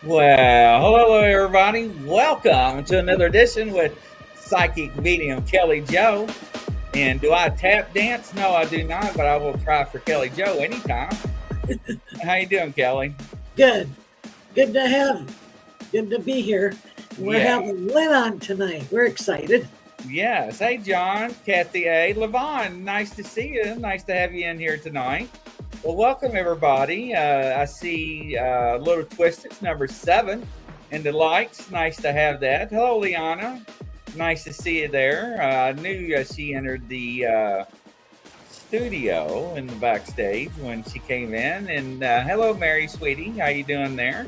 Well, hello everybody. Welcome to another edition with Psychic Medium Kelly Joe. And do I tap dance? No, I do not, but I will try for Kelly Joe anytime. How you doing, Kelly? Good. Good to be here. We're having Lynn on tonight. We're excited. Yes. Hey, John, Kathy A. Levon, nice to see you. Nice to have you in here tonight. Well, welcome everybody. I see Little Twisted's number 7 in the likes. Nice to have that. Hello, Liana. Nice to see you there. I knew she entered the studio in the backstage when she came in. And hello, Mary, sweetie. How you doing there?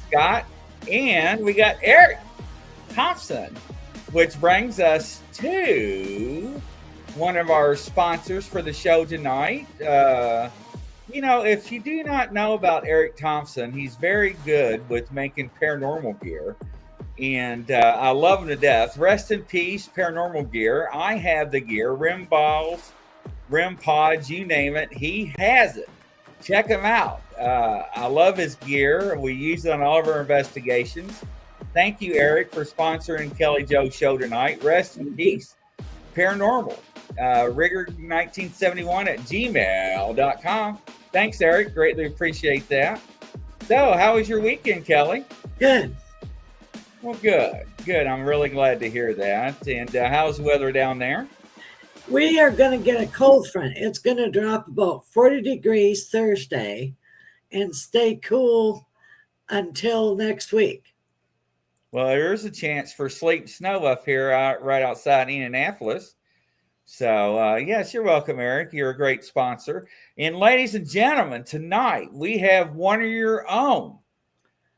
Scott. And we got Eric Thompson, which brings us to one of our sponsors for the show tonight. If you do not know about Eric Thompson, he's very good with making paranormal gear. And I love him to death. Rest in peace, paranormal gear. I have the gear, rim balls, rim pods, you name it. He has it. Check him out. I love his gear. We use it on all of our investigations. Thank you, Eric, for sponsoring Kelly Joe's show tonight. Rest in peace, paranormal. Rigger1971 at gmail.com. Thanks, Eric. Greatly appreciate that. So, how was your weekend, Kelly? Good. Well, good. I'm really glad to hear that. And how's the weather down there? We are going to get a cold front. It's going to drop about 40 degrees Thursday and stay cool until next week. Well, there's a chance for sleet and snow up here right outside Indianapolis. So, yes, you're welcome, Eric. You're a great sponsor. And ladies and gentlemen, tonight we have one of your own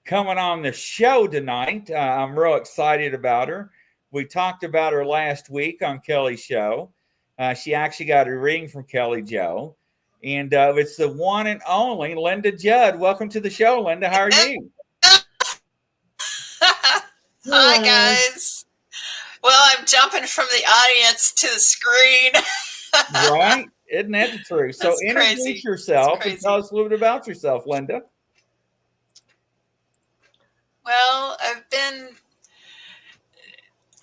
coming on the show tonight. I'm real excited about her. We talked about her last week on Kelly's show. She actually got a reading from Kelly Joe. And it's the one and only Linda Judd. Welcome to the show, Linda. How are you? Hi, guys. Well, I'm jumping from the audience to the screen. Right? Isn't that the truth? So introduce yourself and tell us a little bit about yourself, Linda. Well, I've been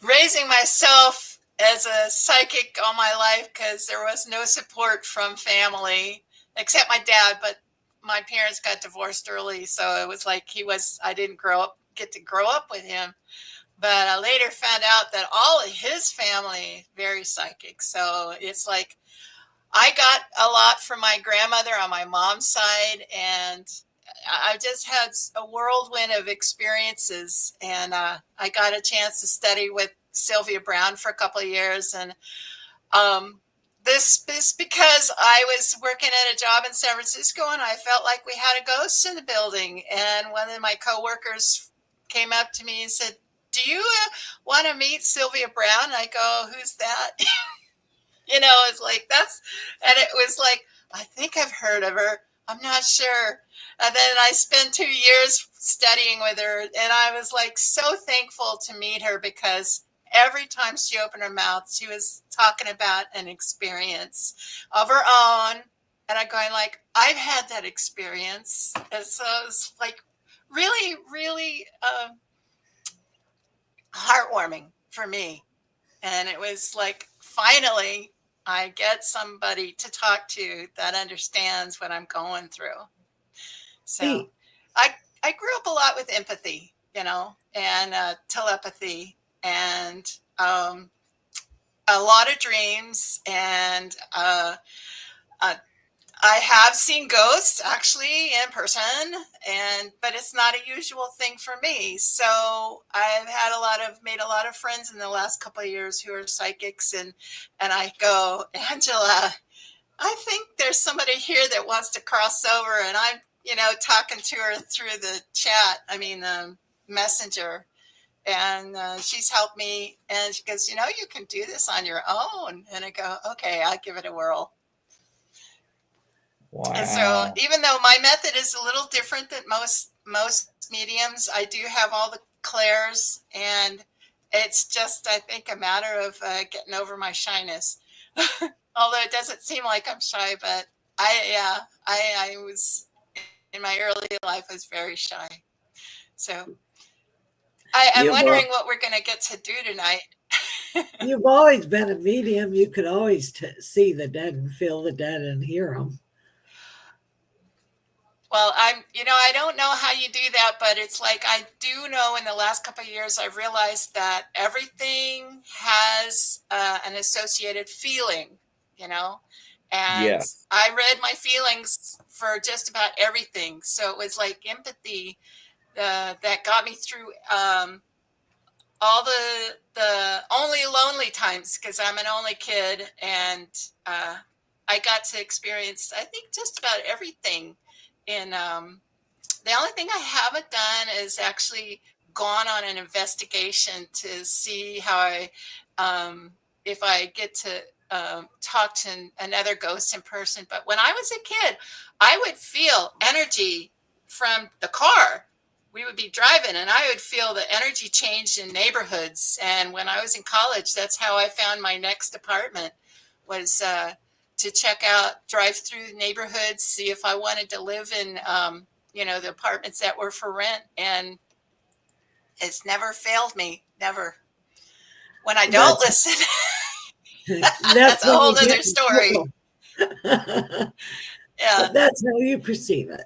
raising myself as a psychic all my life because there was no support from family except my dad, but my parents got divorced early, so it was like I didn't get to grow up with him. But I later found out that all of his family very psychic. So it's like I got a lot from my grandmother on my mom's side, and I just had a whirlwind of experiences. And I got a chance to study with Sylvia Brown for a couple of years. And this because I was working at a job in San Francisco, and I felt like we had a ghost in the building. And one of my coworkers came up to me and said, "Do you want to meet Sylvia Brown?" And I go, "Who's that?" It's like and it was like, I think I've heard of her. I'm not sure. And then I spent 2 years studying with her, and I was like so thankful to meet her because every time she opened her mouth, she was talking about an experience of her own And I'm going like, I've had that experience. And so it's like really, really heartwarming for me. And it was like, finally, I get somebody to talk to that understands what I'm going through. So See, I, I grew up a lot with empathy, and telepathy and a lot of dreams. And I have seen ghosts actually in person, but it's not a usual thing for me. So I've made a lot of friends in the last couple of years who are psychics, and I go, Angela, I think there's somebody here that wants to cross over, and I'm talking to her through the chat. I mean, messenger, and she's helped me, and she goes, you can do this on your own. And I go, okay, I'll give it a whirl. Wow. And so even though my method is a little different than most mediums, I do have all the clairs, and it's just, I think, a matter of getting over my shyness. Although it doesn't seem like I'm shy, but I was, in my early life, I was very shy. So I'm wondering what we're going to get to do tonight. You've always been a medium. You could always see the dead and feel the dead and hear them. Well, I don't know how you do that, but it's like, I do know in the last couple of years, I've realized that everything has an associated feeling, and Yeah. I read my feelings for just about everything. So it was like empathy that got me through all the only lonely times, because I'm an only kid, and I got to experience, I think, just about everything. And the only thing I haven't done is actually gone on an investigation to see how if I get to talk to another ghost in person. But when I was a kid, I would feel energy from the car. We would be driving, and I would feel the energy change in neighborhoods. And when I was in college, that's how I found my next apartment, was to drive through neighborhoods, see if I wanted to live in, the apartments that were for rent. And it's never failed me, never. When I don't listen, that's a whole other story. Yeah. But that's how you perceive it.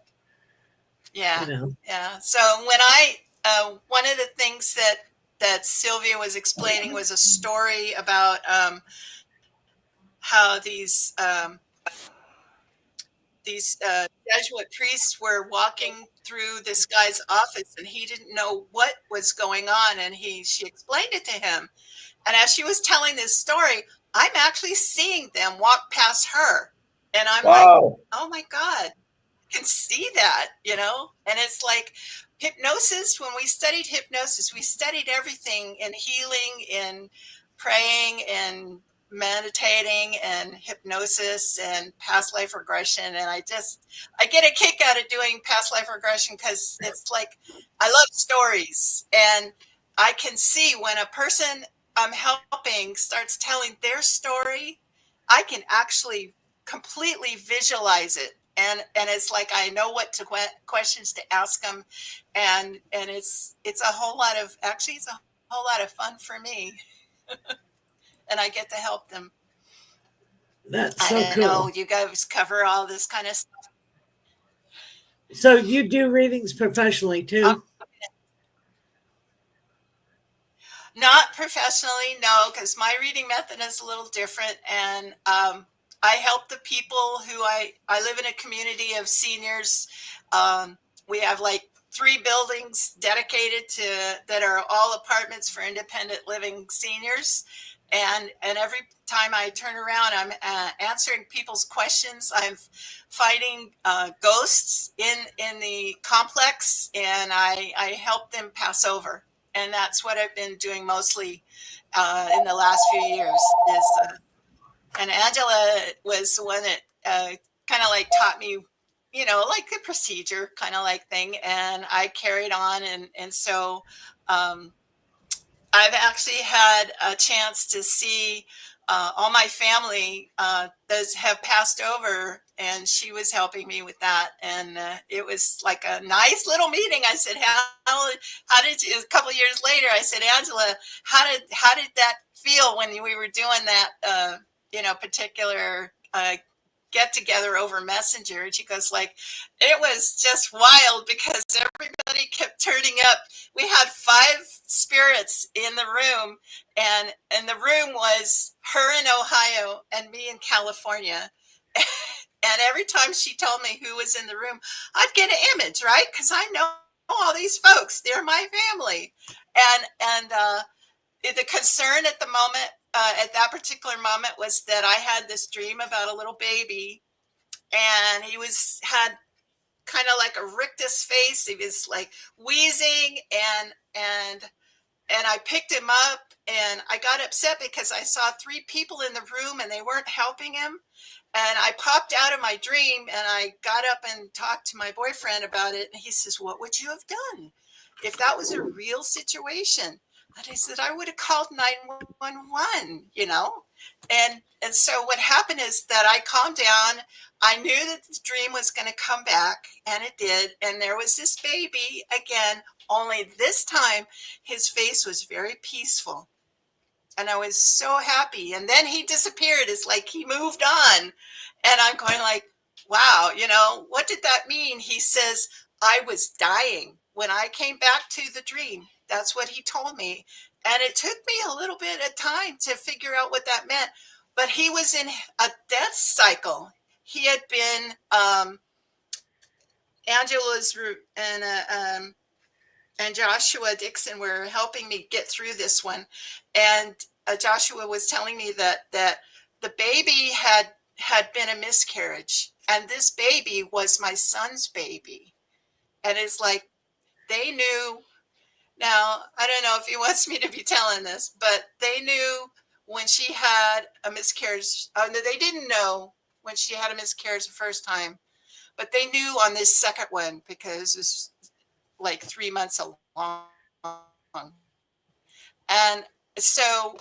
Yeah. Yeah. So when one of the things that Sylvia was explaining was a story about how these Jesuit priests were walking through this guy's office, and he didn't know what was going on, and she explained it to him. And as she was telling this story, I'm actually seeing them walk past her, and I'm like, oh my God, I can see that, And it's like hypnosis. When we studied hypnosis, we studied everything in healing, in praying, and meditating, and hypnosis, and past life regression. And I get a kick out of doing past life regression, because it's like, I love stories, and I can see when a person I'm helping starts telling their story, I can actually completely visualize it. And it's like, I know what questions to ask them. And it's a whole lot of, actually, it's a whole lot of fun for me. And I get to help them. That's so cool. I know you guys cover all this kind of stuff. So you do readings professionally too? Not professionally, no, because my reading method is a little different. And I help the people who I live in a community of seniors. We have like 3 buildings dedicated that are all apartments for independent living seniors. And every time I turn around, I'm answering people's questions. I'm fighting ghosts in the complex, and I help them pass over. And that's what I've been doing mostly in the last few years. And Angela was the one that kind of like taught me, like the procedure kind of like thing. And I carried on. And so I've actually had a chance to see all my family does have passed over, and she was helping me with that. And it was like a nice little meeting. I said, how did you, a couple of years later, I said, Angela, how did that feel when we were doing that, particular get together over Messenger? And she goes like, it was just wild because everybody kept turning up. We had 5 spirits in the room, and the room was her in Ohio and me in California. And every time she told me who was in the room, I'd get an image, right? Because I know all these folks. They're my family. And the concern at the moment, at that particular moment, was that I had this dream about a little baby, and he had kind of like a rictus face. He was like wheezing, and I picked him up, and I got upset because I saw 3 people in the room and they weren't helping him. And I popped out of my dream, and I got up and talked to my boyfriend about it. And he says, what would you have done if that was a real situation? And I said, I would have called 911, And so what happened is that I calmed down. I knew that the dream was going to come back, and it did. And there was this baby again, only this time his face was very peaceful. And I was so happy. And then he disappeared. It's like he moved on. And I'm going like, wow, what did that mean? He says, I was dying when I came back to the dream. That's what he told me. And it took me a little bit of time to figure out what that meant. But he was in a death cycle. He had been, Angela's and Joshua Dixon were helping me get through this one. And Joshua was telling me that the baby had been a miscarriage, and this baby was my son's baby. And it's like they knew. Now, I don't know if he wants me to be telling this, but they knew when she had a miscarriage. They didn't know when she had a miscarriage the first time, but they knew on this second one because it's like 3 months along. And so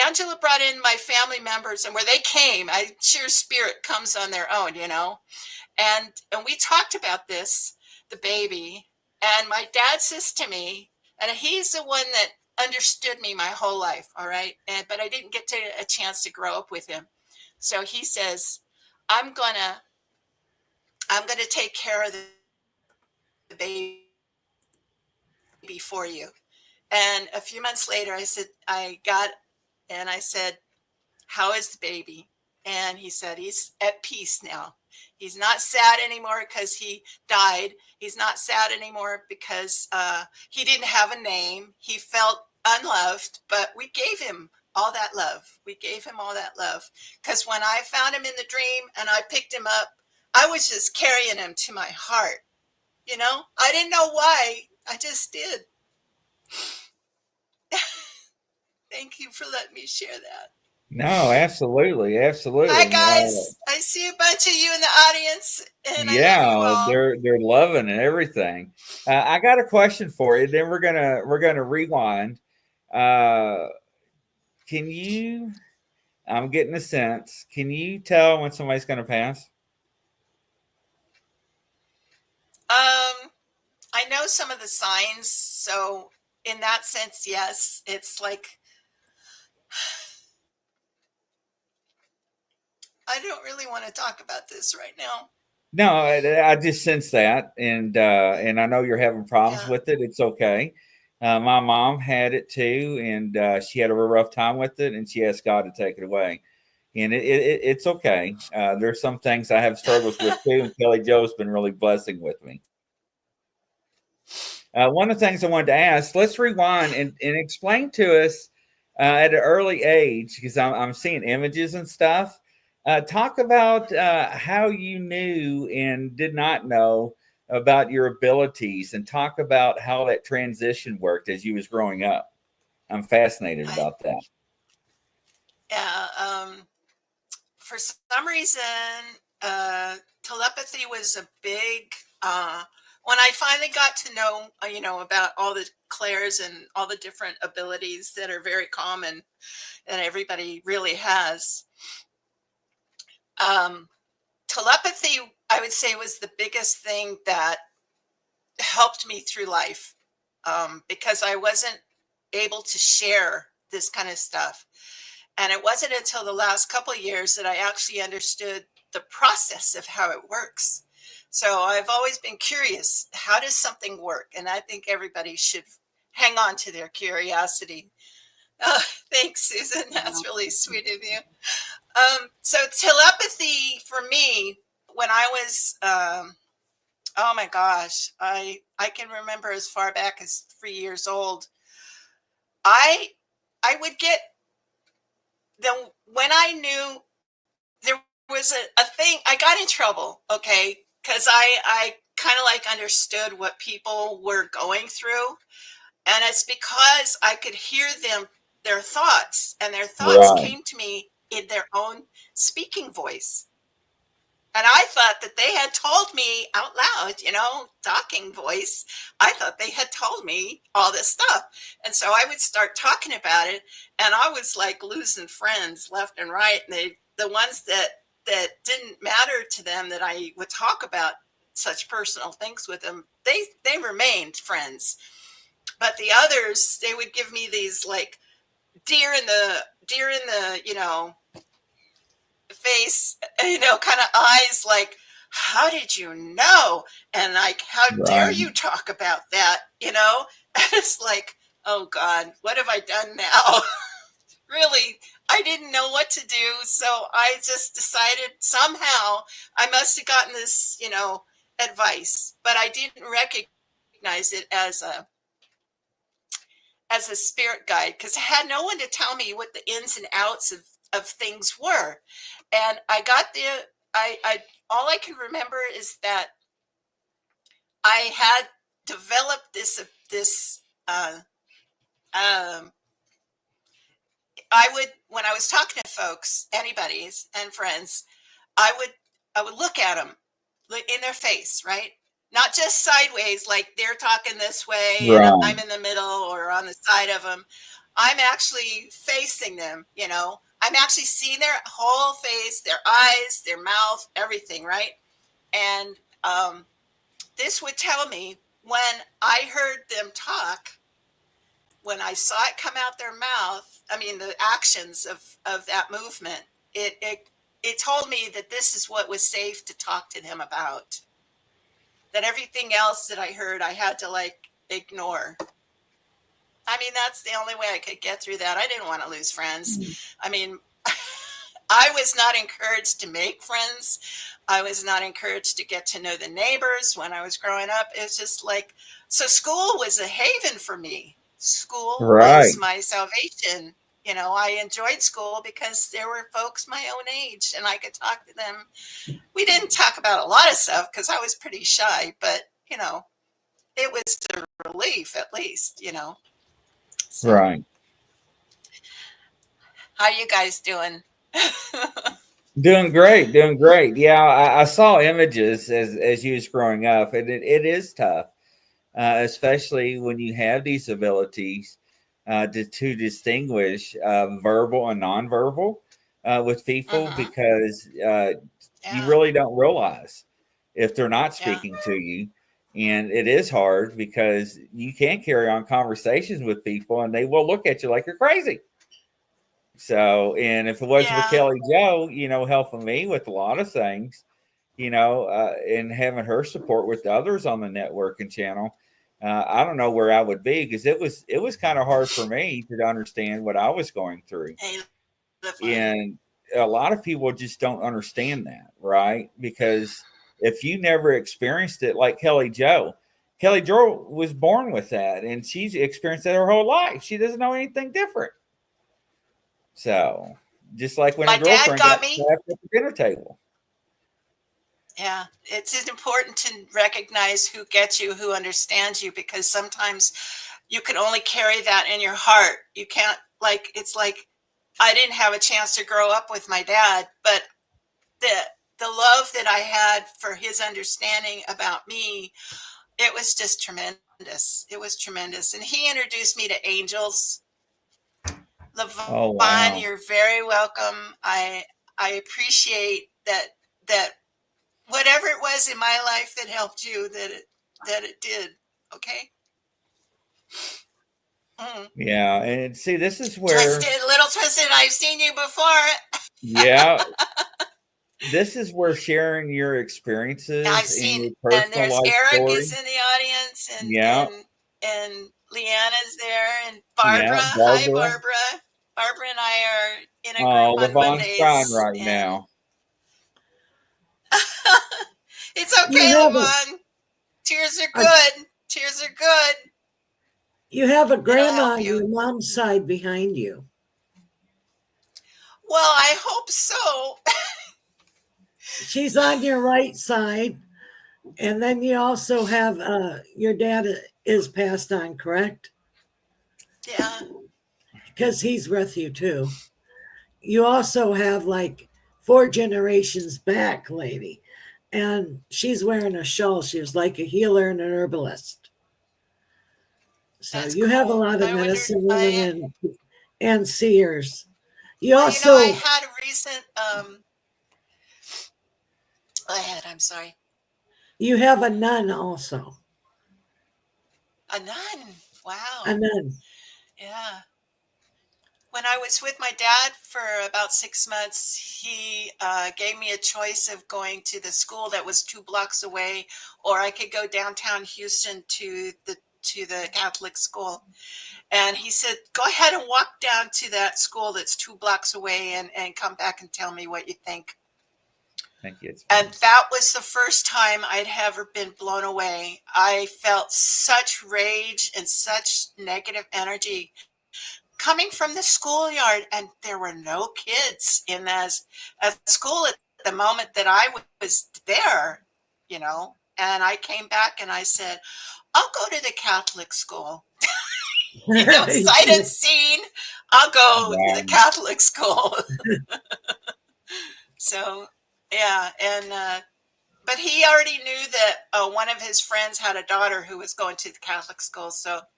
Angela brought in my family members, and where they came, I'm sure spirit comes on their own, And we talked about this, the baby, and my dad says to me, and he's the one that understood me my whole life, all right? But I didn't get a chance to grow up with him. So he says, I'm gonna take care of the baby for you. And a few months later, I said, how is the baby? And he said, he's at peace now. He's not sad anymore because he died. He's not sad anymore because he didn't have a name. He felt unloved, but we gave him all that love. We gave him all that love. Because when I found him in the dream and I picked him up, I was just carrying him to my heart. I didn't know why. I just did. Thank you for letting me share that. No, absolutely, absolutely. Hi guys, I see a bunch of you in the audience, and I love you all. they're loving and everything. I got a question for you. Then we're gonna rewind. Can you? I'm getting a sense. Can you tell when somebody's gonna pass? I know some of the signs, so in that sense, yes. It's like I don't really want to talk about this right now. No, I just sense that, and I know you're having problems with it. It's okay. My mom had it too, and she had a real rough time with it, and she asked God to take it away. And it's okay. There's some things I have struggles with too, and Kelly Joe's been really blessing with me. One of the things I wanted to ask, let's rewind and explain to us at an early age, because I'm seeing images and stuff. Talk about how you knew and did not know about your abilities, and talk about how that transition worked as you was growing up. I'm fascinated about that. Yeah. For some reason, telepathy was a big when I finally got to know, about all the clairs and all the different abilities that are very common that everybody really has, um, telepathy, I would say, was the biggest thing that helped me through life, because I wasn't able to share this kind of stuff. And it wasn't until the last couple of years that I actually understood the process of how it works. So I've always been curious, how does something work? And I think everybody should hang on to their curiosity. Oh, thanks, Susan. That's really sweet of you. So telepathy for me, when I was, oh my gosh, I can remember as far back as 3 years old. I I would get the when I knew there was a thing. I got in trouble, okay, because I kind of like understood what people were going through, and it's because I could hear their thoughts, and their thoughts Right. came to me in their own speaking voice. And I thought that they had told me out loud, talking voice. I thought they had told me all this stuff. And so I would start talking about it, and I was like losing friends left and right. And the ones that didn't matter to them, that I would talk about such personal things with them, they remained friends. But the others, they would give me these like deer in the face, kind of eyes, like, how did you know? And like, how dare Right. you talk about that? And it's like, oh God, what have I done now? Really, I didn't know what to do. So I just decided somehow I must have gotten this, advice, but I didn't recognize it as a spirit guide, because I had no one to tell me what the ins and outs of things were. And I all I can remember is that I had developed this um, I would, when I was talking to folks, anybody's and friends, I would I would look at them in their face, right? Not just sideways, like they're talking this way and Right. I'm in the middle or on the side of them. I'm actually facing them, I'm actually seeing their whole face, their eyes, their mouth, everything, right? And this would tell me when I heard them talk, when I saw it come out their mouth, I mean, the actions of that movement, it told me that this is what was safe to talk to them about. That everything else that I heard, I had to like ignore. I mean, that's the only way I could get through that. I didn't want to lose friends. I mean, I was not encouraged to make friends. I was not encouraged to get to know the neighbors when I was growing up. It's just like, so school was a haven for me. School was Right. my salvation. I enjoyed school because there were folks my own age and I could talk to them. We didn't talk about a lot of stuff because I was pretty shy, but, it was a relief at least. So, Right. how you guys doing? Doing great, doing great. Yeah, I saw images as you was growing up, and it is tough, especially when you have these abilities to distinguish verbal and nonverbal with people, Hmm. because you Yeah. really don't realize if they're not Yeah. speaking to you. And it is hard because you can't carry on conversations with people and they will look at you like you're crazy. So, and if it wasn't for Yeah. Kelly Joe, helping me with a lot of things, and having her support with the others on the network and channel, I don't know where I would be, because it was kind of hard for me to understand what I was going through. Hey, Lifeline. And a lot of people just don't understand that, right? Because if you never experienced it, like Kelly Joe was born with that, and she's experienced that her whole life. She doesn't know anything different. So, just like when a My dad girlfriend got got me. slapped at the dinner table. Yeah, it's important to recognize who gets you, who understands you, because sometimes you can only carry that in your heart. You can't, like, it's like I didn't have a chance to grow up with my dad, but the the love that I had for his understanding about me, it was just tremendous. It was tremendous. And he introduced me to angels. Oh, Levon, wow. you're very welcome. I appreciate that whatever it was in my life that helped you, that it did. Okay. Mm. Yeah. And see, this is where, Twisted, little twisted. I've seen you before. yeah, this is where sharing your I've experiences in seen, your and personal there's life Eric story. is in the audience, Yeah. and Leanna's there, and Yeah. Barbara. Hi, Barbara. Barbara. Barbara and I are in a group Oh, on Levon's crying Mondays, right and now. it's You okay, have Levon. Tears are a good. Tears are good. you have a It'll grandma help on you. your mom's side behind you. Well, I hope so. She's on your right side, and then you also have your dad is passed on, correct? Yeah. Because he's with you too. You also have like 4 generations back, lady, and she's wearing a shawl. She was like a healer and an herbalist. So That's you have a cool. lot of I wondered. medicine women and seers. You Well, I also had a recent. Go ahead. I'm sorry. you have a nun also. A nun. A Wow. nun. Yeah. When I was with my dad for about 6 months, he gave me a choice of going to the school that was 2 blocks away, or I could go downtown Houston to the Catholic school. And he said, "Go ahead and walk down to that school that's 2 blocks away, and come back and tell me what you think." Thank you. It's And fine. that was the first time I'd ever been blown away. I felt such rage and such negative energy coming from the schoolyard, and there were no kids in that at school at the moment that I was there, And I came back and I said, "I'll go to the Catholic school." Sight unseen, I'll go to the Wow. Catholic school. So, yeah, and but he already knew that one of his friends had a daughter who was going to the Catholic school,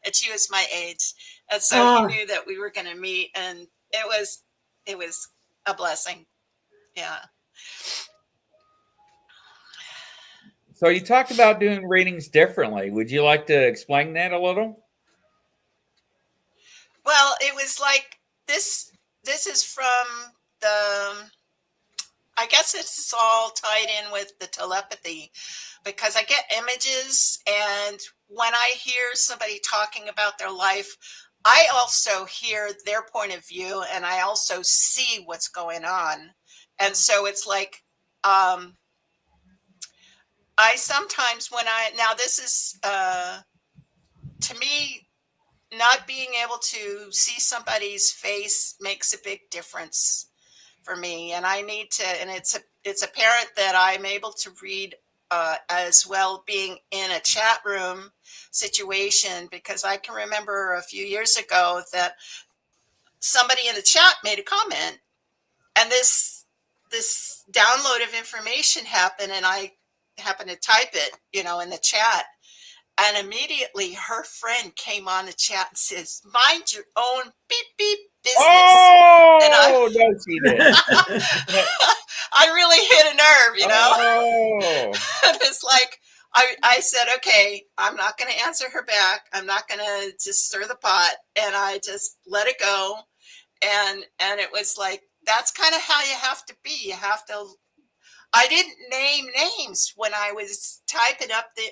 and she was my age, and so he Ah, knew that we were going to meet, and it was a blessing. Yeah. So you talked about doing readings differently. Would you like to explain that a little? Well, it was like this. This is from the. I guess it's all tied in with the telepathy because I get images, and when I hear somebody talking about their life, I also hear their point of view, and I also see what's going on. And so it's like, um, I sometimes when I now this is to me, not being able to see somebody's face makes a big difference for me, and I need to, and it's apparent that I'm able to read as well being in a chat room situation, because I can remember a few years ago that somebody in the chat made a comment, and this download of information happened, and I happened to type it, in the chat, and immediately her friend came on the chat and says, "Mind your own beep beep business." And Oh, no, she didn't. I really hit a nerve. Oh, And it's like, I said, "Okay, I'm not going to answer her back. I'm not going to just stir the pot." And I just let it go. And it was like, that's kind of how you have to be. You have to, I didn't name names when I was typing up the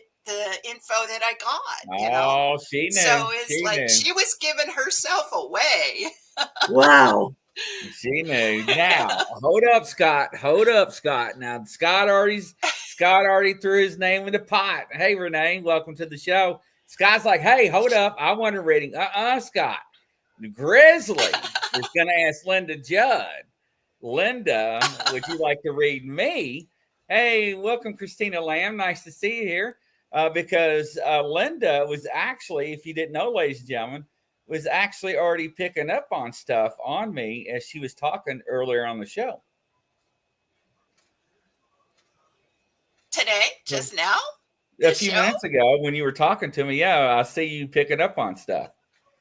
info that I got. oh, she knew. So it's She like knew. she was giving herself away. wow. She knew. Now, hold up, Scott. Hold up, Scott. Now, Scott already threw his name in the pot. Hey, Renee, welcome to the show. Scott's like, hey, hold up. I want a reading. Scott. Grizzly is going to ask Linda Judd. Linda, would you like to read me? Hey, welcome, Christina Lamb. Nice to see you here. Because Linda was actually, if you didn't know, ladies and gentlemen, was actually already picking up on stuff on me as she was talking earlier on the show. Today, So, just now. a The few show? minutes ago when you were talking to me. Yeah, I see you picking up on stuff.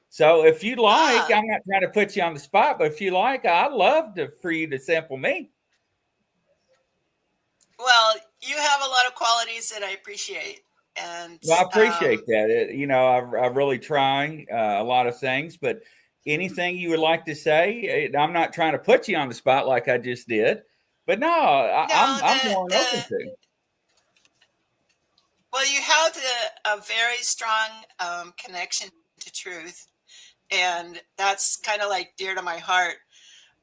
So if you like, Ah, I'm not trying to put you on the spot, but if you like, I'd love for you to sample me. well, you have a lot of qualities that I appreciate. And Well, I appreciate that. I really try a lot of things, but anything you would like to say, I'm not trying to put you on the spot like I just did, but no, no, I'm more than open to. well, you have a very strong connection to truth. And that's kind of like dear to my heart.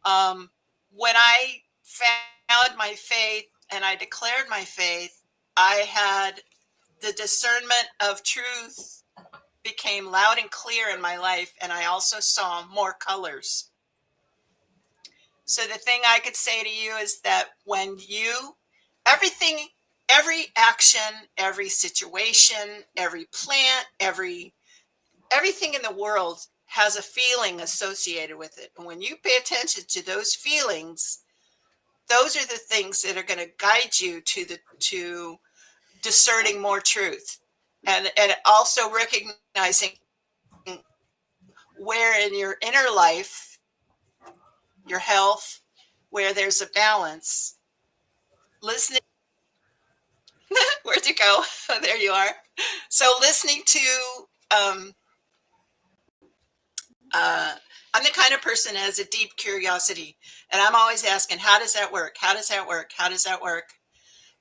Um, when I found my faith and I declared my faith, I had the discernment of truth became loud and clear in my life, and I also saw more colors. So the thing I could say to you is that when you everything every action, every situation, every plant, everything in the world has a feeling associated with it. And when you pay attention to those feelings, those are the things that are going to guide you to discerning more truth. And also recognizing where in your inner life, your health, where there's a balance. Listening, where'd you go? There you are. So listening to um, uh, I'm the kind of person that has a deep curiosity, and I'm always asking, how does that work? How does that work? How does that work?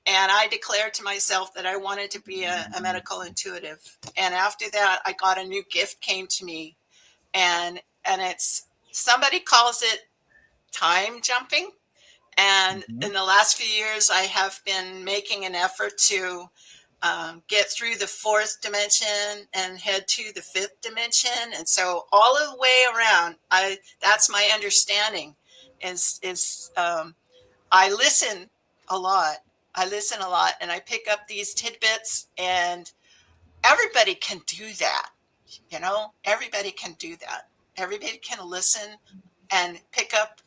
And I declared to myself that I wanted to be a medical intuitive. And after that, I got a new gift came to me, and it's somebody calls it time jumping. And Mhm. in the last few years, I have been making an effort to get through the fourth dimension and head to the fifth dimension. And so all of the way around, that's my understanding is I listen a lot. I listen a lot and I pick up these tidbits, and everybody can do that. Everybody can do that. Everybody can listen and pick up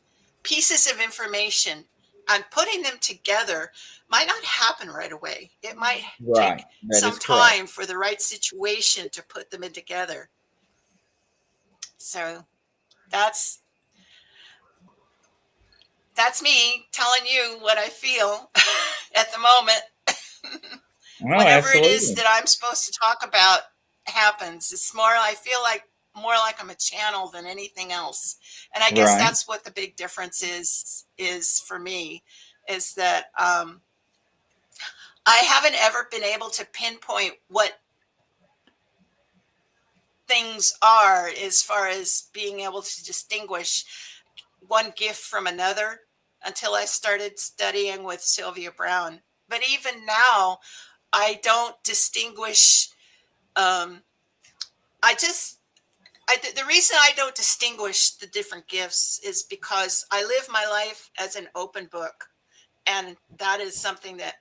pieces of information, and putting them together might not happen right away. It might Right, take that some is correct. time for the right situation to put them in together. So that's that's me telling you what I feel at the moment. No, Whatever it is absolutely. that I'm supposed to talk about happens. It's more, I feel like more like I'm a channel than anything else. And I guess Right. that's what the big difference is for me, is that I haven't ever been able to pinpoint what things are as far as being able to distinguish one gift from another until I started studying with Sylvia Brown. But even now, I don't distinguish. Um, I just the reason I don't distinguish the different gifts is because I live my life as an open book, and that is something that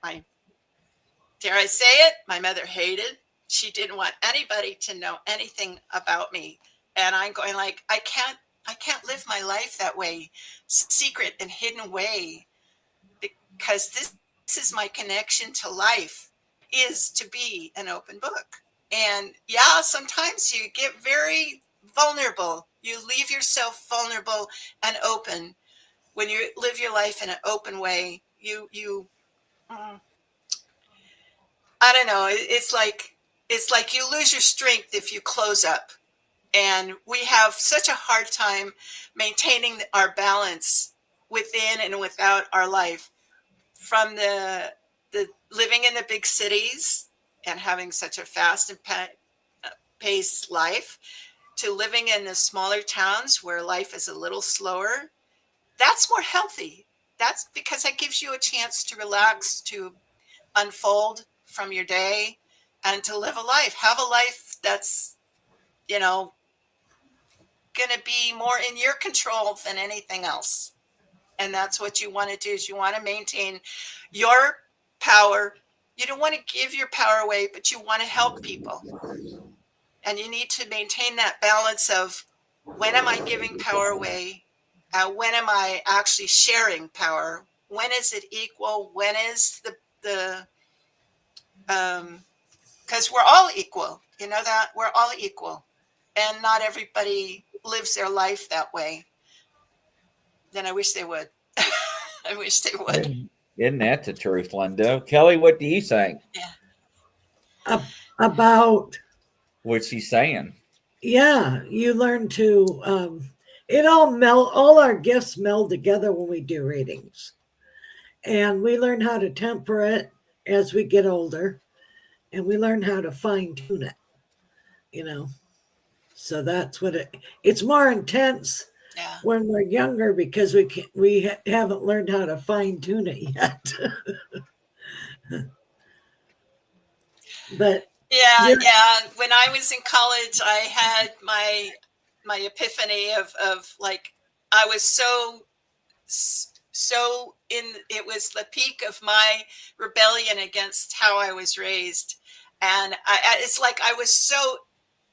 dare I say it, my mother hated. She didn't want anybody to know anything about me, and I'm going like, I can't live my life that way, secret and hidden way, because this is my connection to life, is to be an open book. And yeah, sometimes you get very vulnerable. You leave yourself vulnerable and open. When you live your life in an open way, mm, I don't know, it's like you lose your strength if you close up. And we have such a hard time maintaining our balance within and without our life, from the living in the big cities and having such a fast and paced life, to living in the smaller towns where life is a little slower. That's more healthy. That's because that gives you a chance to relax, to unfold from your day, and to live a life. Have a life that's, you know, going to be more in your control than anything else. And that's what you want to do, is you want to maintain your power. You don't want to give your power away, but you want to help people. And you need to maintain that balance of, when am I giving power away? When am I actually sharing power? When is it equal? When is the um, because we're all equal. You know that we're all equal, and not everybody lives their life that way. Then I wish they would. I wish they would. Isn't that the truth, Linda? Kelly, what do you think? Yeah. About, What she's saying? yeah, you learn to, all our gifts meld together when we do readings. And we learn how to temper it as we get older, and we learn how to fine tune it, you know. So that's what it's more intense Yeah. when we're younger because we haven't learned how to fine tune it yet. But Yeah. When I was in college, I had my epiphany of like I was so it was the peak of my rebellion against how I was raised, and it's like I was so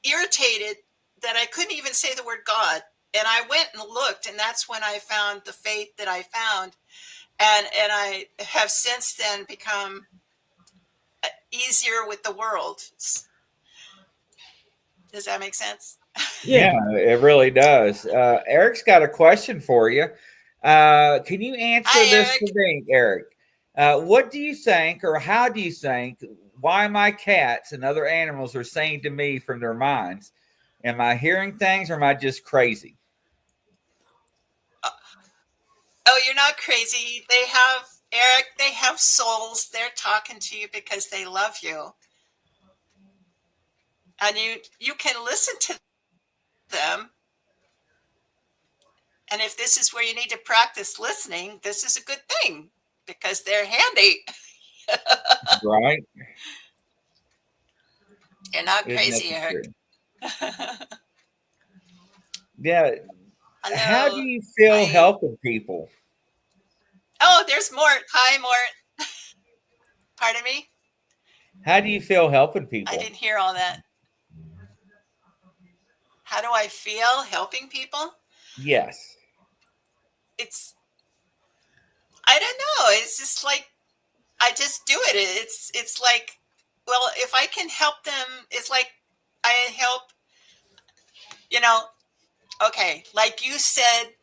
irritated that I couldn't even say the word God. And I went and looked, and that's when I found the faith that I found, and I have since then become easier with the world. Does that make sense? yeah, Yeah, it really does. Eric's got a question for you. Can you answer Hi, this for Eric. me, Eric? What do you think, or how do you think, why my cats and other animals are saying to me from their minds? Am I hearing things, or am I just crazy? Oh, you're not crazy. They have, Eric, they have souls. They're talking to you because they love you. And you can listen to them. And if this is where you need to practice listening, this is a good thing because they're handy. Right? You're not Isn't that crazy, the Eric. truth? Yeah. How do Hello. you feel Hi. helping people? Oh, there's Mort. Hi, Mort. Pardon me? How do you feel helping I people? didn't hear all that. How do I feel helping people? Yes. It's, I don't know. It's just like, I just do it. It's like, well, if I can help them, it's like I help, you know, okay, like you said,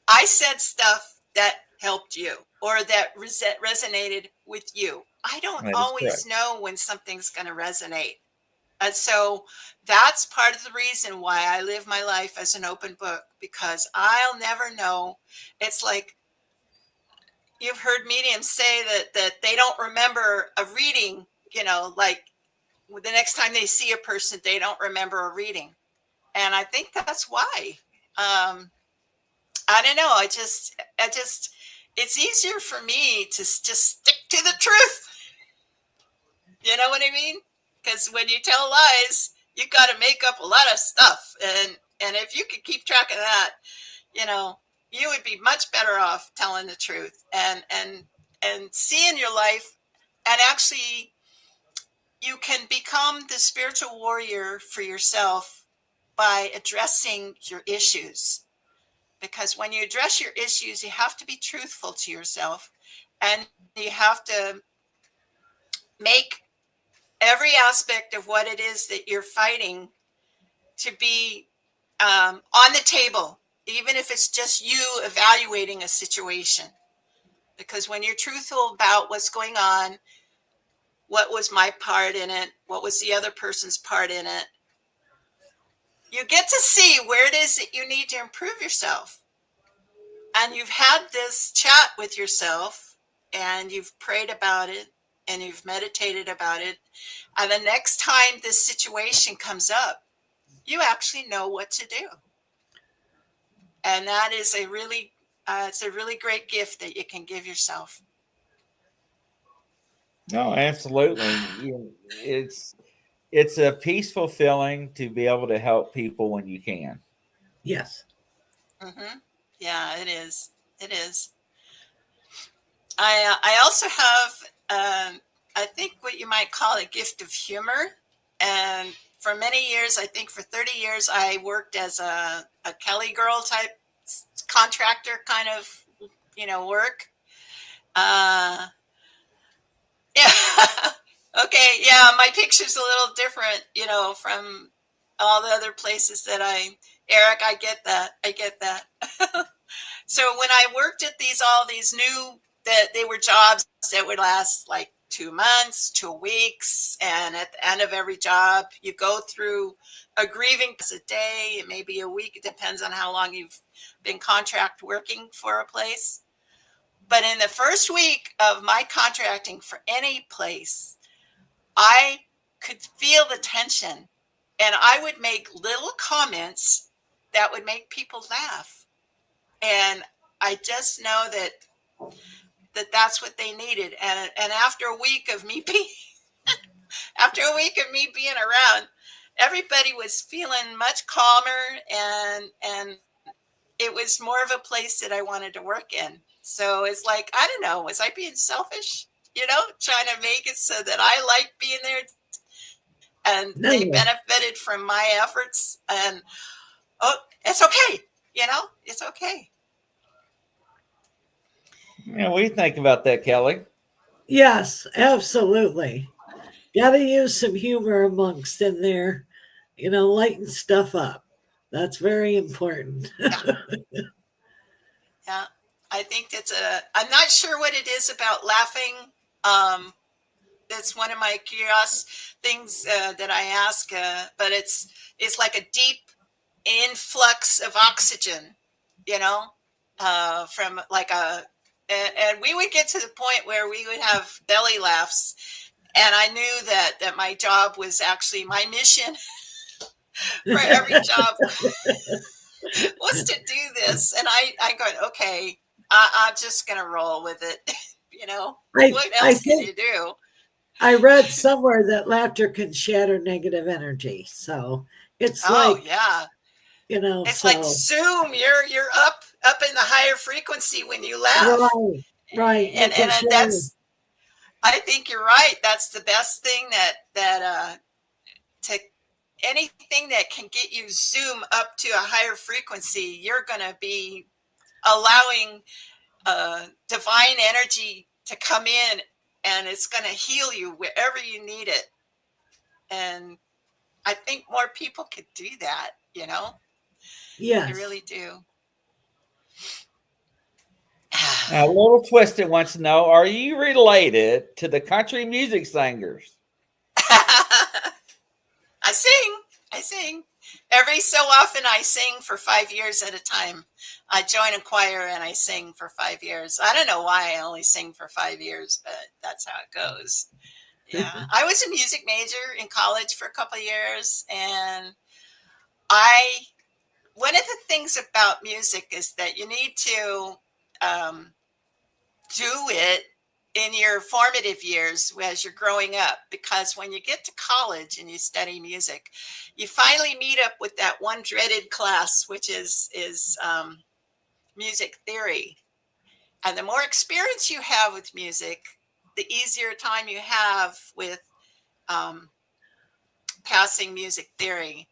I said stuff that helped you or that resonated with you. I don't That is always correct. know when something's going to resonate. And so that's part of the reason why I live my life as an open book, because I'll never know. It's like you've heard mediums say that they don't remember a reading, like the next time they see a person, they don't remember a reading. And I think that's why. I don't know. It's easier for me to just stick to the truth. You know what I mean? Because when you tell lies, you got to make up a lot of stuff. And if you could keep track of that, you know, you would be much better off telling the truth and seeing your life. And actually, you can become the spiritual warrior for yourself by addressing your issues. Because when you address your issues, you have to be truthful to yourself, and you have to make every aspect of what it is that you're fighting to be on the table, even if it's just you evaluating a situation. Because when you're truthful about what's going on, what was my part in it, what was the other person's part in it, you get to see where it is that you need to improve yourself. And you've had this chat with yourself, and you've prayed about it, and you've meditated about it. And the next time this situation comes up, you actually know what to do. And that is it's a really great gift that you can give yourself. No, absolutely. It's a peaceful feeling to be able to help people when you can. yes, Mm-hmm. Yeah, it is. It is. I also have, I think, what you might call a gift of humor. And for many years, I think for 30 years, I worked as a Kelly girl type contractor kind of, work. Uh, yeah. Okay. Okay, yeah, my picture's a little different, from all the other places Eric, I get that. I get that. So when I worked at all these new, that they were jobs that would last like 2 months, 2 weeks, and at the end of every job, you go through a grieving process, a day, it may be a week. It depends on how long you've been contract working for a place. But in the first week of my contracting for any place, I could feel the tension, and I would make little comments that would make people laugh. And I just know that's what they needed. And after a week of me being around, everybody was feeling much calmer, and it was more of a place that I wanted to work in. So it's like, I don't know, was I being selfish? Trying to make it so that I liked being there and they No. benefited from my efforts. And it's okay. It's okay. Yeah, what do you think about that, Kelly? Yes, absolutely. Got to use some humor amongst in there, lighten stuff up. That's very important. Yeah. Yeah. I think I'm not sure what it is about laughing. That's one of my curious things that I ask, but it's like a deep influx of oxygen, you know, from like and we would get to the point where we would have belly laughs, and I knew that my job was actually my mission for every job was to do this, and I go, okay, I'm just gonna roll with it, I what I else can think you do? I read somewhere that laughter can shatter negative energy. So it's Oh like, yeah, it's like so Zoom. You're up in the higher frequency when you laugh, right, right. You and can share. that's. I think you're right. That's the best thing to anything that can get you Zoom up to a higher frequency. You're going to be allowing divine energy to come in, and it's going to heal you wherever you need it. And I think more people could do that. I Yes. really do. Now, a little twisted wants to know: are you related to the country music singers? I sing. I sing. Every so often, I sing for 5 years at a time. I join a choir and I sing for 5 years. I don't know why I only sing for 5 years, but that's how it goes. Yeah. I was a music major in college for a couple of years. And I, one of the things about music is that you need to um, do it in your formative years as you're growing up, because when you get to college and you study music, you finally meet up with that one dreaded class, which is music theory. And the more experience you have with music, the easier time you have with um, passing music theory.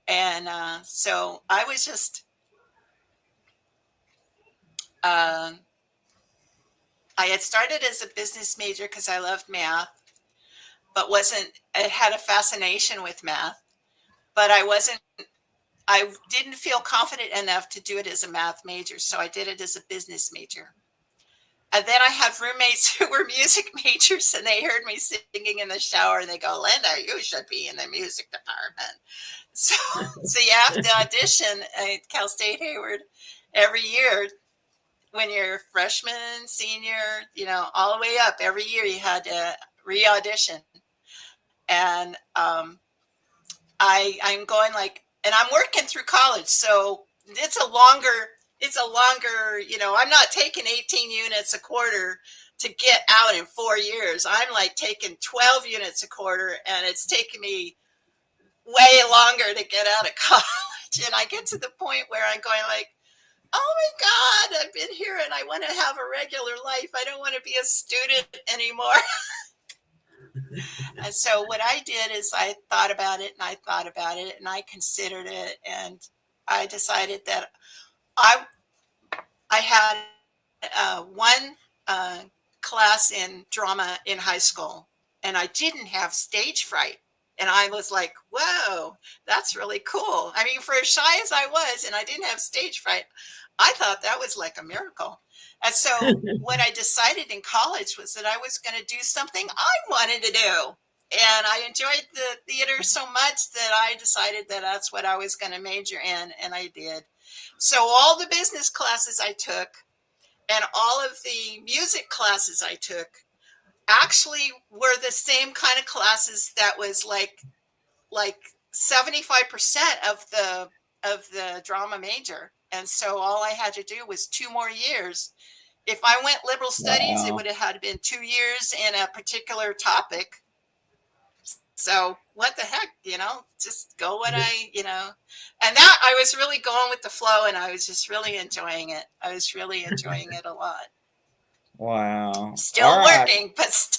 And so I was just uh, I had started as a business major because I loved math, but wasn't I had a fascination with math, but I didn't feel confident enough to do it as a math major, so I did it as a business major. And then I had roommates who were music majors, and they heard me singing in the shower, and they go, Linda, you should be in the music department. So, so you have to audition at Cal State Hayward every year when you're freshman, senior, all the way up. Every year you had to re-audition. And I'm going like, and I'm working through college, so it's a longer, I'm not taking 18 units a quarter to get out in 4 years. I'm like taking 12 units a quarter, and it's taking me way longer to get out of college. And I get to the point where I'm going like, oh my God, I've been here and I want to have a regular life. I don't want to be a student anymore. And so what I did is I thought about it and I thought about it and I considered it, and I decided that I I had one class in drama in high school, and I didn't have stage fright. And I was like, whoa, that's really cool. I mean, for as shy as I was and I didn't have stage fright, I thought that was like a miracle. And so what I decided in college was that I was going to do something I wanted to do. And I enjoyed the theater so much that I decided that that's what I was going to major in, and I did. So all the business classes I took and all of the music classes I took actually were the same kind of classes that was like 75% of the drama major. And so all I had to do was 2 more years. If I went liberal studies, it Wow. would have had been 2 years in a particular topic. So what the heck, just go what and that I was really going with the flow, and I was just really enjoying it. I was really enjoying it a lot. Wow. All Still right. working, but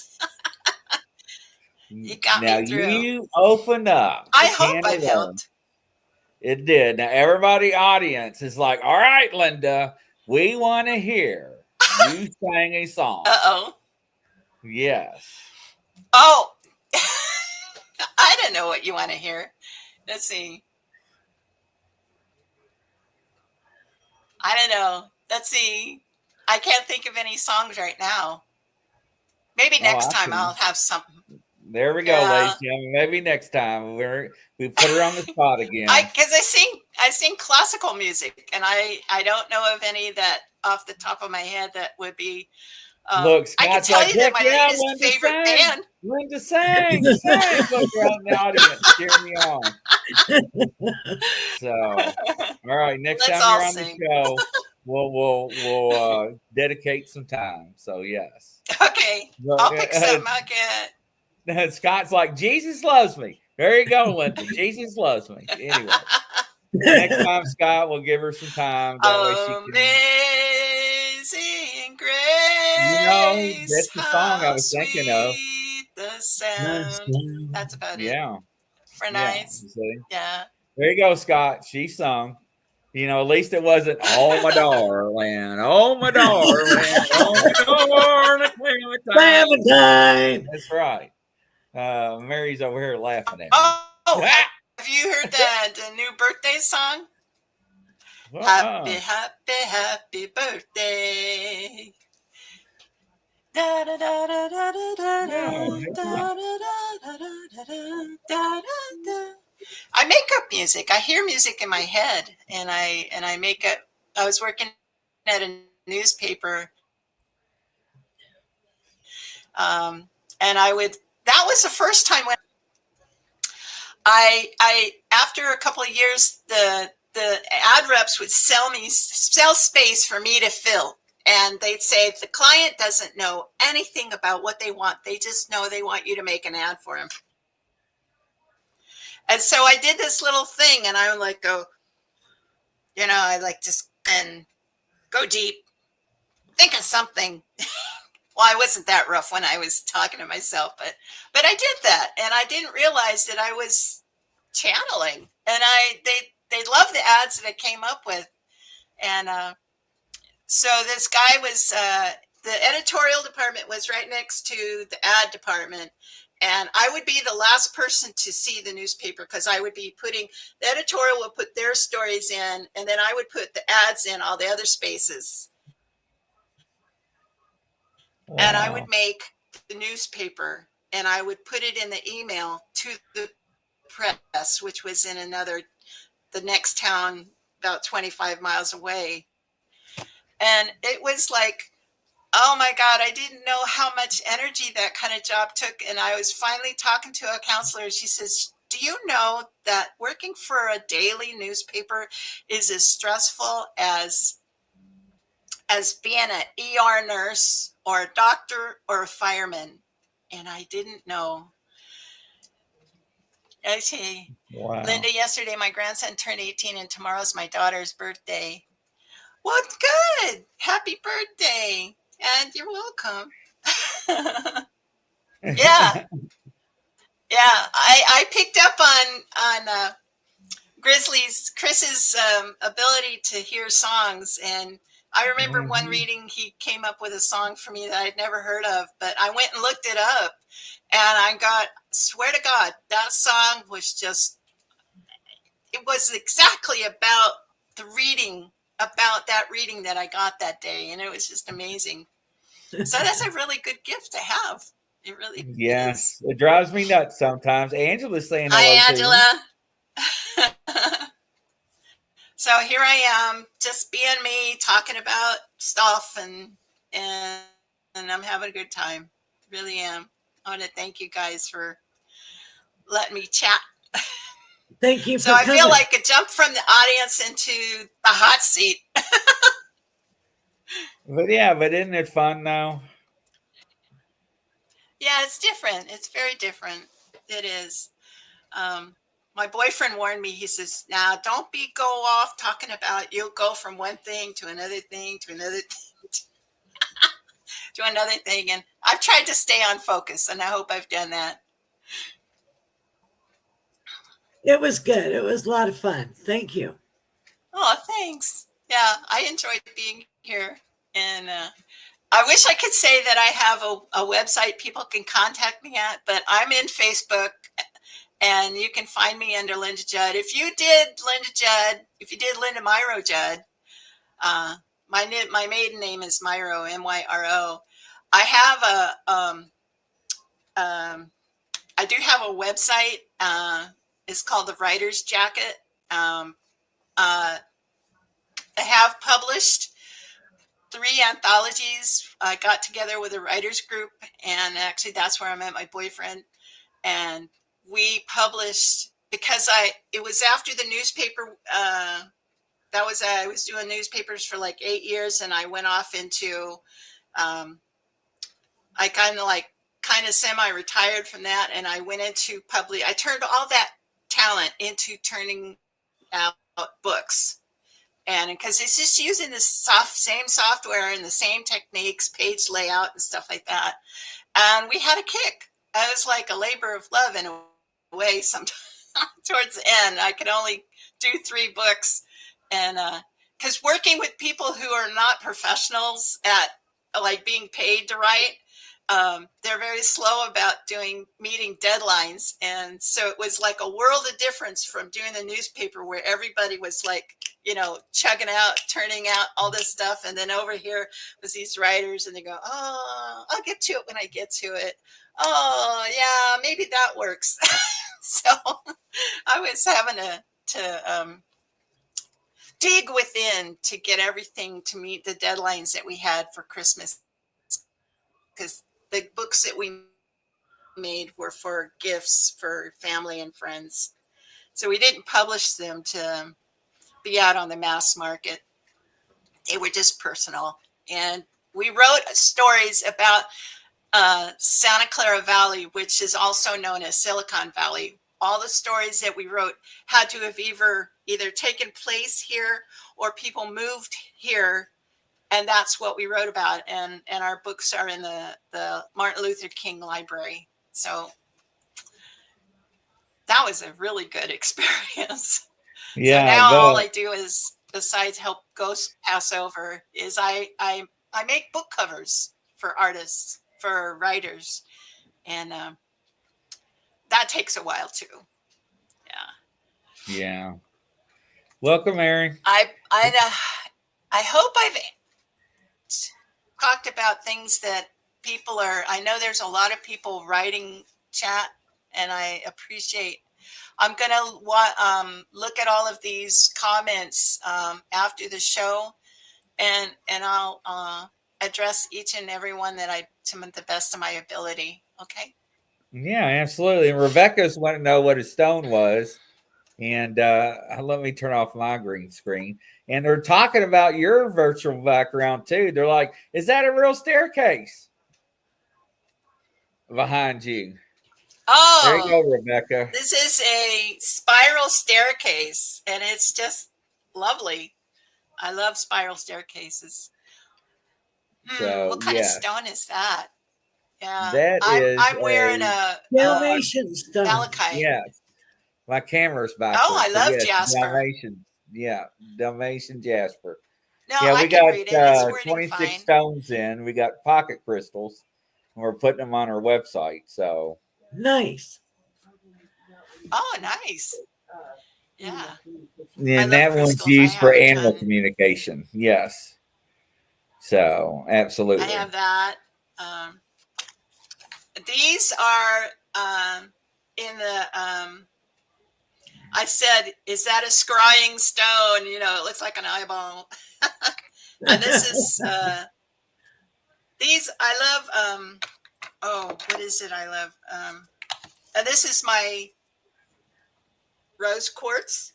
you got Now me through. you opened up the I hope can of I've worms. helped. It did. Now everybody audience is like, all right, Linda, we want to hear you sing a song. Uh-oh. Yes. Oh, I don't know what you want to hear. Let's see. I don't know. Let's see. I can't think of any songs right now. Maybe Oh, next I time can. I'll have something. There we go, Yeah. ladies and gentlemen. Maybe next time we put her on the spot again. Because I sing classical music, and I don't know of any that off the top of my head that would be. Look, I can Scott's tell like, you that look, my yeah, latest Linda favorite sang. band. Linda sang. Look, you're out in the audience cheering me on. So, all right, next Let's time all you're on the sing. show, we'll dedicate some time. So yes. Okay, I'll pick something. I'll get. Scott's like, Jesus loves me. There you go, Linda. Jesus loves me. Anyway, next time, Scott, we'll give her some time. That way she can. Amazing grace, That's the song I how was thinking of. sweet the sound. That's about it. Yeah. For Yeah. nice. You see? Yeah. There you go, Scott. She sung. At least it wasn't, oh, my darling, oh, my darling, oh, my darling, Clementine. That's right. Mary's over here laughing at me. Oh, have you heard the new birthday song? Happy, happy, happy birthday. Da, da, da, da, da, da, da, da, da, da. I make up music. I hear music in my head, and I make it. I was working at a newspaper, and I would. That was the first time when I after a couple of years, the ad reps would sell space for me to fill. And they'd say, the client doesn't know anything about what they want. They just know they want you to make an ad for them. And so I did this little thing, and I would like go, I like just and go deep, think of something. Well, I wasn't that rough when I was talking to myself, but I did that, and I didn't realize that I was channeling. And they loved the ads that I came up with, and so this guy was the editorial department was right next to the ad department, and I would be the last person to see the newspaper because I would be putting the editorial would put their stories in, and then I would put the ads in all the other spaces. Wow. And I would make the newspaper, and I would put it in the email to the press, which was in the next town about 25 miles away. And it was like, oh my God, I didn't know how much energy that kind of job took. And I was finally talking to a counselor. She says, do you know that working for a daily newspaper is as stressful as being an ER nurse or a doctor or a fireman? And I didn't know. Okay. Wow. Linda, yesterday my grandson turned 18 and tomorrow's my daughter's birthday. Well, good. Happy birthday. And you're welcome. Yeah. Yeah. I picked up on Chris's ability to hear songs, and I remember one Mhm. reading, he came up with a song for me that I'd never heard of, but I went and looked it up, and swear to God, that song was just, it was exactly about that reading that I got that day, and it was just amazing. So that's a really good gift to have. It really is. Yes, it drives me nuts sometimes. Angela's saying hello Hi, to you. Angela. So here I am, just being me, talking about stuff, and I'm having a good time. Really am. I want to thank you guys for letting me chat. Thank you So for I feel coming. like a jump from the audience into the hot seat. But yeah, but isn't it fun though? Yeah, it's different. It's very different. It is. Um, my boyfriend warned me. He says, "Now, don't go off talking about. You'll go from one thing to another thing to another thing to another thing." And I've tried to stay on focus, and I hope I've done that. It was good. It was a lot of fun. Thank you. Oh, thanks. Yeah, I enjoyed being here, and I wish I could say that I have a website people can contact me at, but I'm in Facebook, and you can find me under Linda Judd. If you did Linda Myro Judd, uh, my maiden name is Myro, Myro. I have um, I do have a website. It's called the Writer's Jacket. I have published 3 anthologies. I got together with a writers group, and actually that's where I met my boyfriend. And we published, because it was after the newspaper. I was doing newspapers for like 8 years, and I went off into I kind of semi-retired from that, and I went into I turned all that talent into turning out books. And because it's just using the same software and the same techniques, page layout and stuff like that. And we had a kick. It was like a labor of love in a way. Sometimes towards the end, I could only do 3 books. And because working with people who are not professionals at like being paid to write, they're very slow about meeting deadlines. And so it was like a world of difference from doing the newspaper where everybody was like, chugging out, turning out all this stuff. And then over here was these writers, and they go, "Oh, I'll get to it when I get to it. Oh, yeah, maybe that works." So I was having to dig within to get everything to meet the deadlines that we had for Christmas, because the books that we made were for gifts for family and friends. So we didn't publish them to be out on the mass market. They were just personal. And we wrote stories about Santa Clara Valley, which is also known as Silicon Valley. All the stories that we wrote had to have either taken place here or people moved here. And that's what we wrote about. And our books are in the Martin Luther King Library. So that was a really good experience. So Yeah, now all the I do is, besides help ghosts pass over, is I make book covers for artists, for writers, and that takes a while too. Yeah, yeah. Welcome, Mary. I hope I've talked about things that people are. I know there's a lot of people writing chat, and I appreciate. I'm gonna look at all of these comments after the show, and I'll address each and every one to the best of my ability. Okay. Yeah, absolutely. And Rebecca's wanting to know what a stone was. And let me turn off my green screen. And they're talking about your virtual background too. They're like, is that a real staircase behind you? There you Oh, go, Rebecca. this is a spiral staircase, and it's just lovely. I love spiral staircases. So What kind of yes, stone is that? Yeah, that is I'm wearing a Dalmatian stone. malachite. yes. My camera's Oh, backwards, I but love yes, jasper. Dalmatian. Yeah, Dalmatian Jasper. No, Yeah, I we can got read it. It's wording 26 fine. stones in. We got pocket crystals, and we're putting them on our website. So Nice. Oh, nice. Yeah. I and love that one's crystals. I used for have a animal ton. communication. Yes. So I absolutely. have that. Um, these are in the. I said, "Is that a scrying stone?" You know, it looks like an eyeball. And this is these. I love. Oh, what is it? I love. And this is my rose quartz.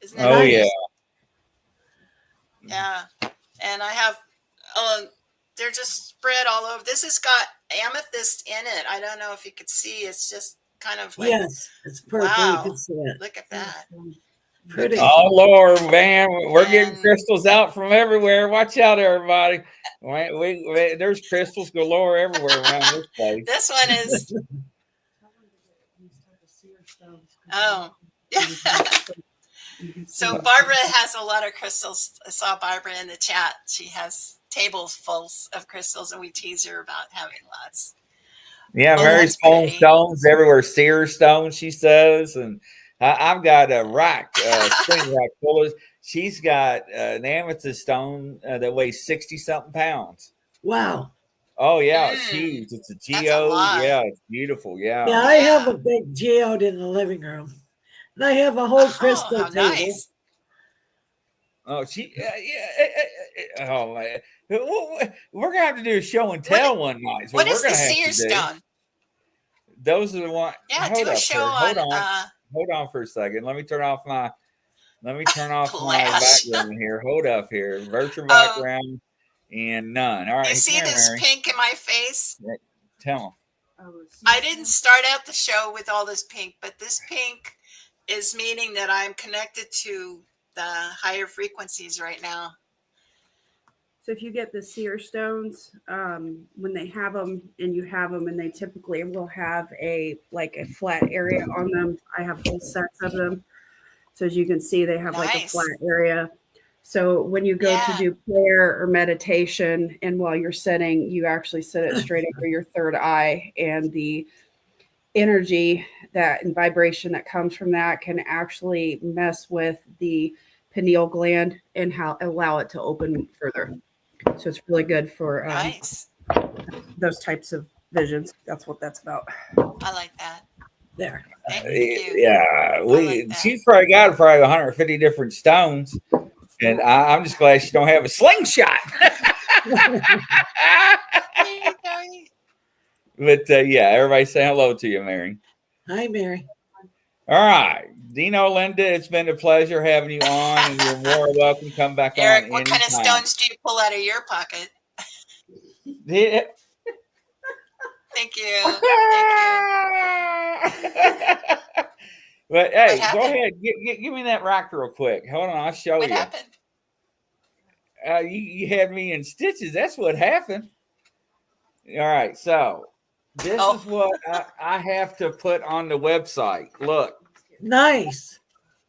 Isn't that Oh yeah. nice? Yeah. And I have. They're just spread all over. This has got amethyst in it. I don't know if you could see. It's just kind of like, Yes, it's purple. You can wow, see it. look at that. Pretty. Oh Lord, man, we're getting And crystals out from everywhere. Watch out, everybody. There's crystals galore everywhere around this place. this one is, oh, yeah. So Barbara has a lot of crystals. I saw Barbara in the chat. She has tables full of crystals, and we tease her about having lots. Yeah, Oh, Mary's that's pulling pretty. stones everywhere. Seer stones, she says, and I've got a rack, spring rack full of. She's got an amethyst stone that weighs 60-something pounds. Wow. Oh yeah, it's Mm, huge. It's a that's a geode. lot. Yeah, it's beautiful. Yeah, Yeah. I have Yeah. a big geode in the living room. And I have a whole Oh, crystal how table. nice. Oh, oh man, we're gonna have to do a show and tell one night. Is what What we're is the gonna have seer to do. stone? Those are the one. Yeah, Hold do a up show here. on Hold on for a second. Let me turn off my. Let me turn off my Flash. background here. Hold up here. Virtual Oh, background and none. All you right, come see here, this Mary. pink in my face? Tell I didn't start out the show with all this pink, but this pink is meaning that I'm connected to the higher frequencies right now. So if you get the seer stones, when they have them and you have them, and they typically will have a flat area on them. I have whole sets of them. So as you can see, they have like a Nice. flat area. So when you go to Yeah. do prayer or meditation, and while you're sitting, you actually sit it straight over your third eye, and the energy that and vibration that comes from that can actually mess with the pineal gland and allow it to open further. So it's really good for Nice. those types of visions. That's what that's about. I like that. There. Thank me. you. Yeah, like that. she's probably got probably 150 different stones, and I'm just glad she don't have a slingshot. But yeah, everybody say hello to you, Mary. Hi, Mary. All right, Dino, Linda, it's been a pleasure having you on, and you're more welcome. Come back Eric, on what kind of stones do you pull out of your pocket? Yeah. Thank you. Thank you. But hey, go ahead. Give me that rock real quick. Hold on, I'll show What you. happened? You had me in stitches. That's what happened. All right, so this is what I have to put on the website. Look. Nice.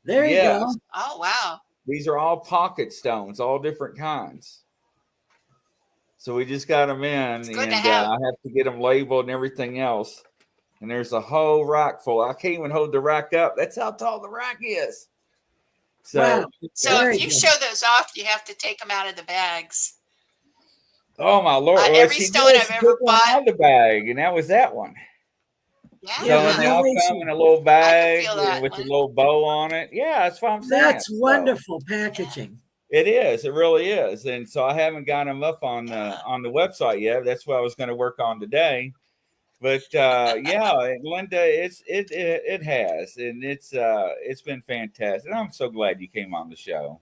There you go. Oh, wow. These are all pocket stones, all different kinds. So we just got them in, and I have to get them labeled and everything else. And there's a whole rack full. I can't even hold the rack up. That's how tall the rack is. So, wow. So if you show those off, you have to take them out of the bags. Oh my Lord! Every stone I've ever bought out of the bag, and that was that one. Yeah. So they all come in a little bag with a little bow on it. Yeah, that's what I'm saying. That's wonderful packaging. It is. It really is. And so I haven't got them up on the website yet. That's what I was going to work on today. But yeah, Linda, it has, and it's been fantastic. And I'm so glad you came on the show.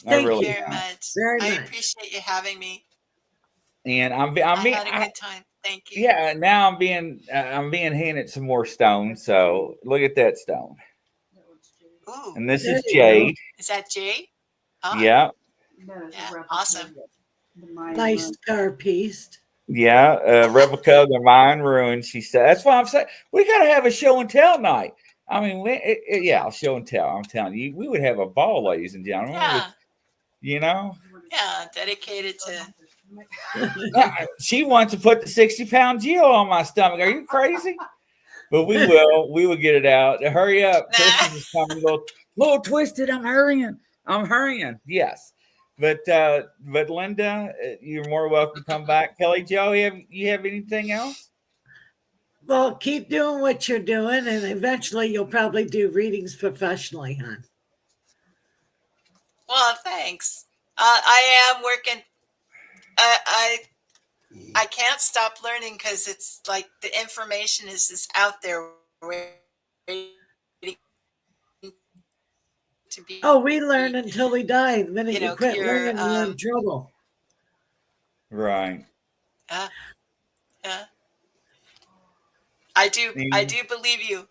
Thank you very much. Very much. I appreciate you having me. And I had a good time. Thank you. Yeah, now I'm being handed some more stones. So look at that stone. Ooh. And this is jade. Is that jade? Oh. Yeah. Yeah. Awesome. Nice car piece. Yeah, replica of the mine ruin. She said, "That's why I'm saying we got to have a show and tell night." I mean, yeah, show and tell. I'm telling you, we would have a ball, ladies and gentlemen. Yeah. You know, Yeah, dedicated to. she wants to put the 60-pound Geo on my stomach. Are you crazy? But we will get it out. Hurry up. Christmas is coming. Little twisted. I'm hurrying. Yes. But Linda, you're more welcome to come back. Kelly Joe, you have anything else? Well, keep doing what you're doing, and eventually you'll probably do readings professionally, hon. Well, thanks. I am working. I can't stop learning because it's like the information is just out there waiting to be. Oh, we learn until we die. The minute you quit clear, learning, you're in trouble. Right. Yeah. I do believe you.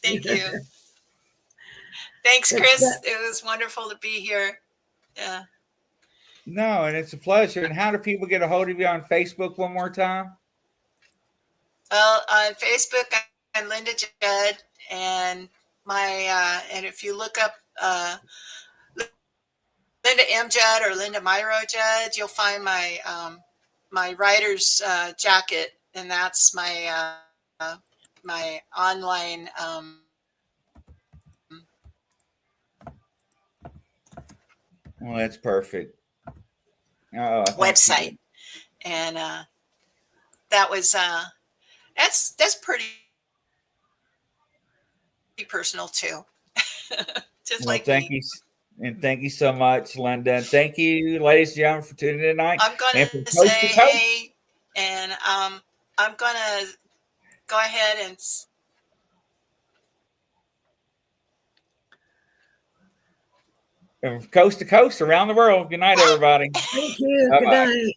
Thank you. Thanks, Chris. It was wonderful to be here. Yeah. No, and it's a pleasure. And how do people get a hold of you on Facebook one more time? Well, on Facebook, I'm Linda Judd, and and if you look up Linda M. Judd or Linda Myro Judd, you'll find my my writer's jacket, and that's my my online well, that's perfect. website, and that was that's pretty personal too. Just like thank you. And thank you so much, Linda. And thank you, ladies and gentlemen, for tuning in tonight. I'm going to say hey, and I'm going to go ahead and from coast to coast, around the world. Good night, everybody. Thank you. Bye-bye. Good night.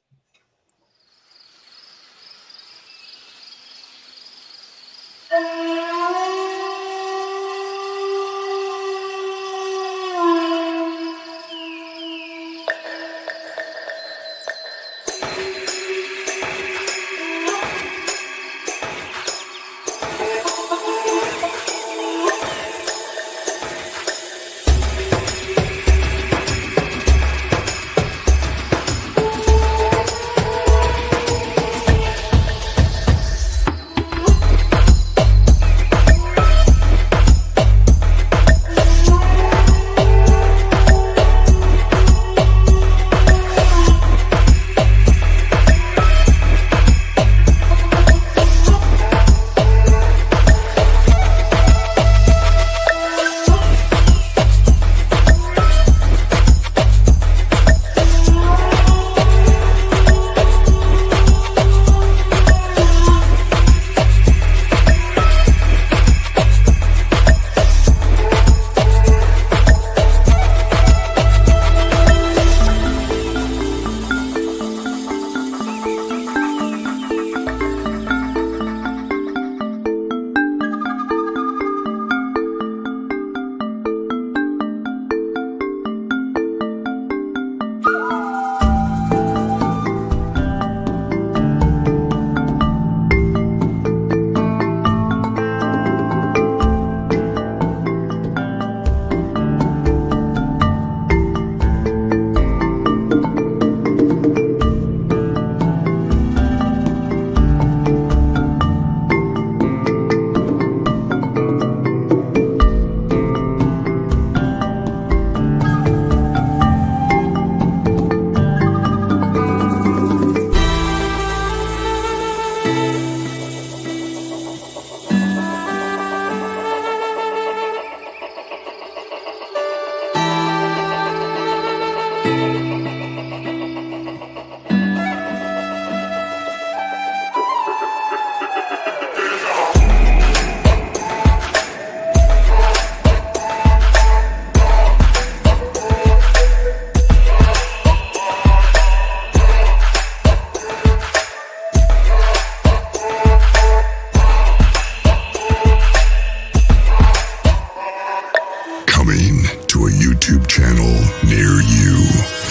Coming to a YouTube channel near you.